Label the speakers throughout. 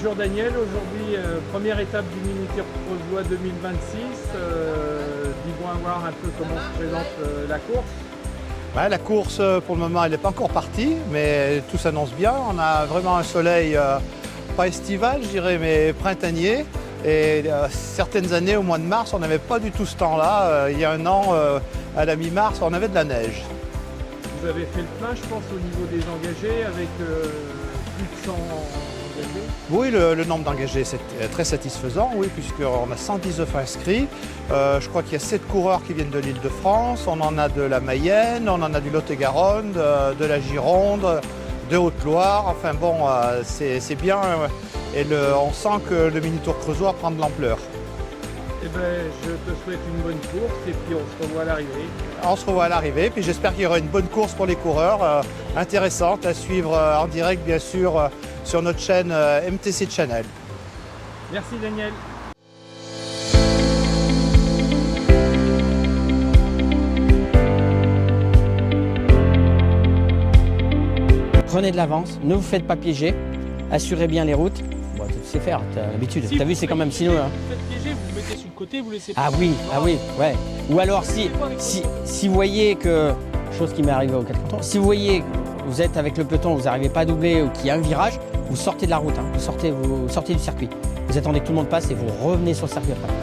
Speaker 1: Bonjour Daniel, aujourd'hui première étape du Mini Tour Creusois 2026. Dis-moi voir un peu comment se présente la course.
Speaker 2: Ouais, la course pour le moment elle n'est pas encore partie, mais tout s'annonce bien. On a vraiment un soleil pas estival je dirais, mais printanier. Et certaines années au mois de mars on n'avait pas du tout ce temps-là. Il y a un an à la mi-mars on avait de la neige.
Speaker 1: Vous avez fait le plein je pense au niveau des engagés avec plus de 100 engagés.
Speaker 2: Oui, le nombre d'engagés c'est très satisfaisant, oui, puisqu'on a 119 inscrits. Je crois qu'il y a 7 coureurs qui viennent de l'Île-de-France, on en a de la Mayenne, on en a du Lot-et-Garonne, de la Gironde, de Haute-Loire. Enfin bon, c'est bien et on sent que le Mini Tour Creusois prend de l'ampleur.
Speaker 1: Eh ben, je te souhaite une bonne course et puis on se revoit à l'arrivée.
Speaker 2: On se revoit à l'arrivée, puis j'espère qu'il y aura une bonne course pour les coureurs, intéressante à suivre en direct bien sûr sur notre chaîne MTC Channel.
Speaker 1: Merci Daniel.
Speaker 3: Prenez de l'avance, ne vous faites pas piéger, assurez bien les routes. Bon, tu sais faire, tu as l'habitude.
Speaker 1: Si
Speaker 3: Tu as vu, c'est quand même sinon. Hein.
Speaker 1: Vous faites piéger, vous le mettez sur le côté, vous laissez
Speaker 3: Ah oui, ouais. Ou alors si vous voyez que, chose qui m'est arrivée au 4 cantons, si vous voyez que vous êtes avec le peloton, vous n'arrivez pas à doubler ou qu'il y a un virage, vous sortez de la route, hein. vous sortez du circuit. Vous attendez que tout le monde passe et vous revenez sur le circuit après.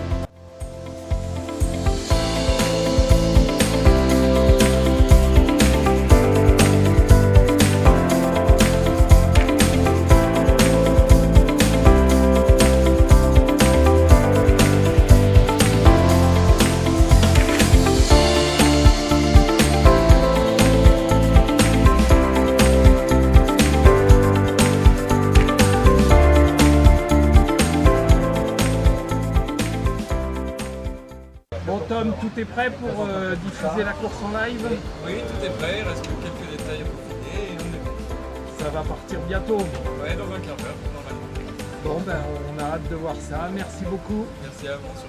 Speaker 1: Bon Tom, tout est prêt pour diffuser la course en live?
Speaker 4: Oui, tout est prêt, il reste que quelques détails à peaufiner et on est bon.
Speaker 1: Ça va partir bientôt.
Speaker 4: Ouais, dans un quart d'heure, normalement.
Speaker 1: Bon ben on a hâte de voir ça. Merci beaucoup.
Speaker 4: Merci à vous surtout.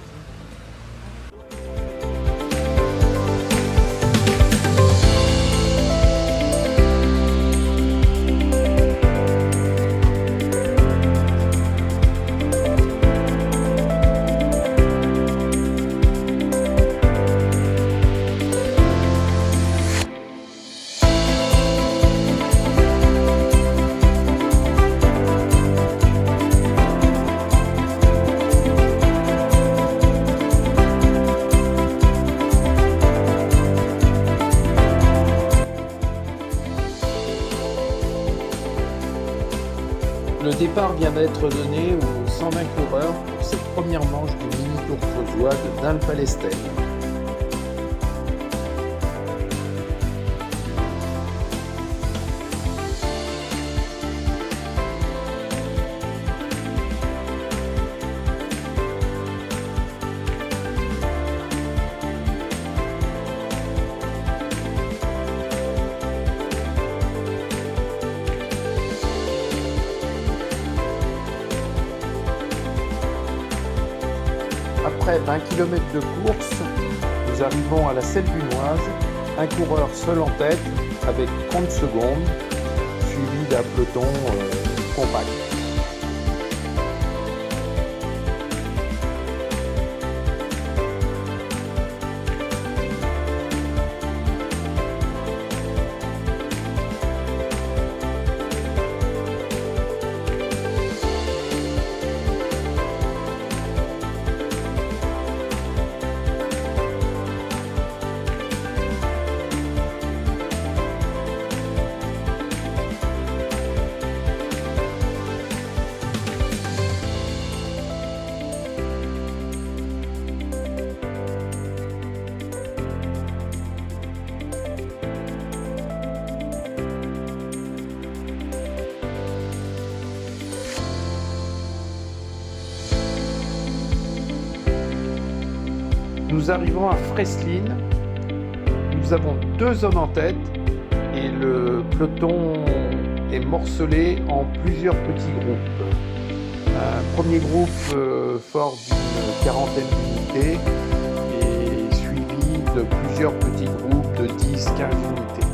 Speaker 5: Le départ vient d'être donné aux 120 coureurs pour cette première manche du Mini Tour Creusois de Dale-Palestel. Après 20 km de course, nous arrivons à la Selle Bunoise, un coureur seul en tête avec 30 secondes, suivi d'un peloton compact. Nous arrivons à Freslin, nous avons 2 hommes en tête et le peloton est morcelé en plusieurs petits groupes. Un premier groupe fort d'une quarantaine d'unités et suivi de plusieurs petits groupes de 10-15 unités.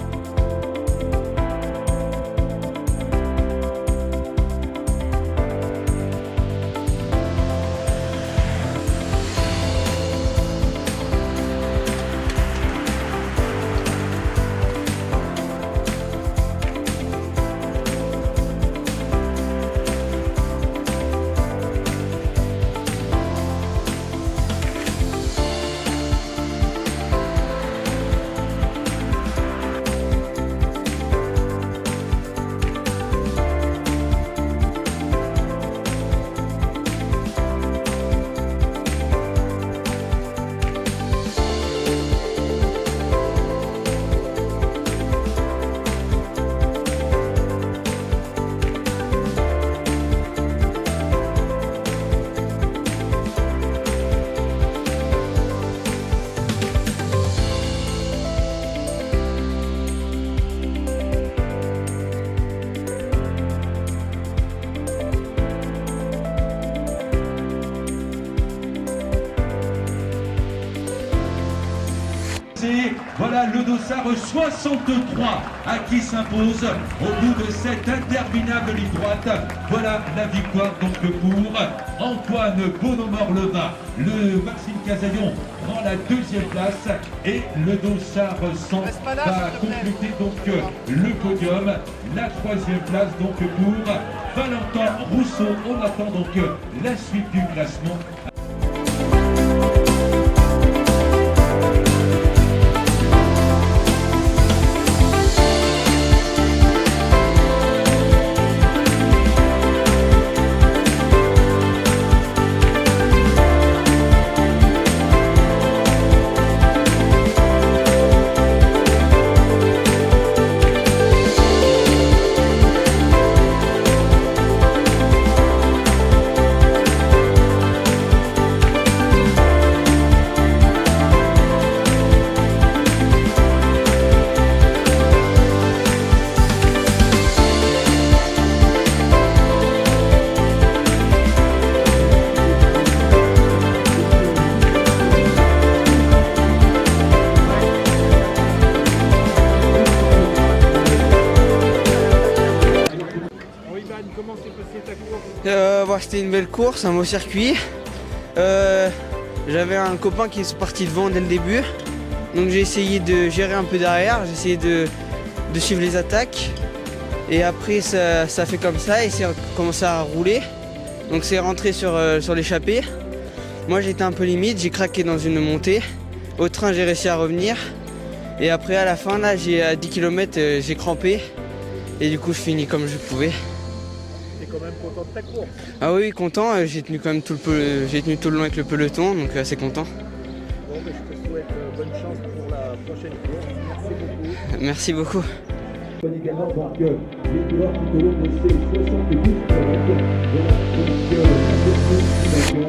Speaker 6: dossard 63 à qui s'impose au bout de cette interminable ligne droite. Voilà la victoire donc pour Antoine Bonomor-Leva. Le Maxime Casaillon prend la deuxième place et le dossard 100 va compléter donc le podium. La troisième place donc pour Valentin Rousseau. On attend donc la suite du classement.
Speaker 1: Comment s'est passée ta course?
Speaker 7: C'était une belle course, un beau circuit. J'avais un copain qui est parti devant dès le début. Donc j'ai essayé de gérer un peu derrière, j'ai essayé de suivre les attaques. Et après ça fait comme ça et c'est commencé à rouler. Donc c'est rentré sur l'échappée. Moi j'étais un peu limite, j'ai craqué dans une montée. Au train j'ai réussi à revenir. Et après à la fin là, à 10 km j'ai crampé. Et du coup je finis comme je pouvais.
Speaker 1: T'es quand même content de ta course?
Speaker 7: Ah oui, content, j'ai tenu quand même tout le long avec le peloton, donc assez content.
Speaker 1: Bon, mais je te souhaite bonne chance pour la prochaine course.
Speaker 7: Merci
Speaker 1: Merci beaucoup.
Speaker 7: beaucoup.
Speaker 6: Également donc les coureurs tout au long de ces 72 km de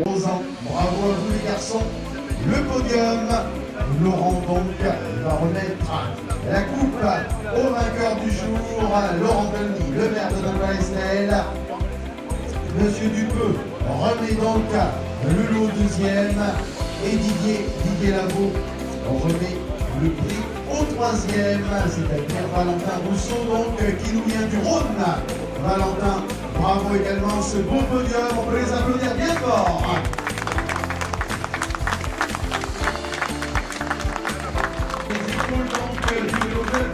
Speaker 6: la
Speaker 8: ans. Bravo à vous les garçons. Le podium, Laurent donc va remettre la coupe au vainqueur du jour, Laurent Delny, le maire de Nogent-la-Esnel. Monsieur Dupeux remet donc le lot deuxième et Didier Lavaux remet le prix au troisième, c'est-à-dire Valentin Rousseau donc qui nous vient du Rhône. Valentin, bravo également ce beau podium, on peut les applaudir bien fort. Les épaules donc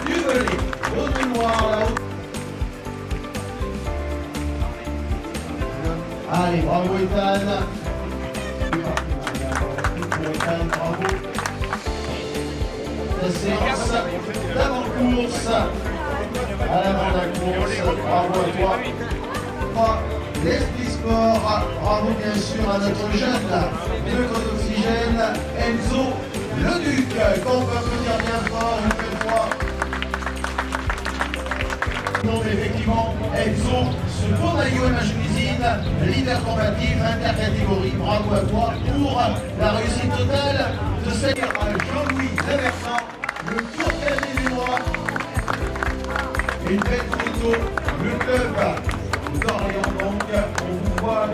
Speaker 8: du volet, haute mémoire là-haut. Allez, bravo Ethan. Bravo. La séance d'avant-course. À l'avant de la course, bravo à toi. L'Esprit Sport, bravo bien sûr à notre jeune de Code Oxygène, Enzo Leduc, qu'on peut applaudir bien fort une belle fois. Donc effectivement, Enzo, ce beau maillot MH Cuisine, leader combatif, intercatégorie, bravo à toi pour la réussite totale de cette Jean-Louis Leversant, le Tour Cadet des Mois. Une belle photo, le club d'Orléans donc, on vous voit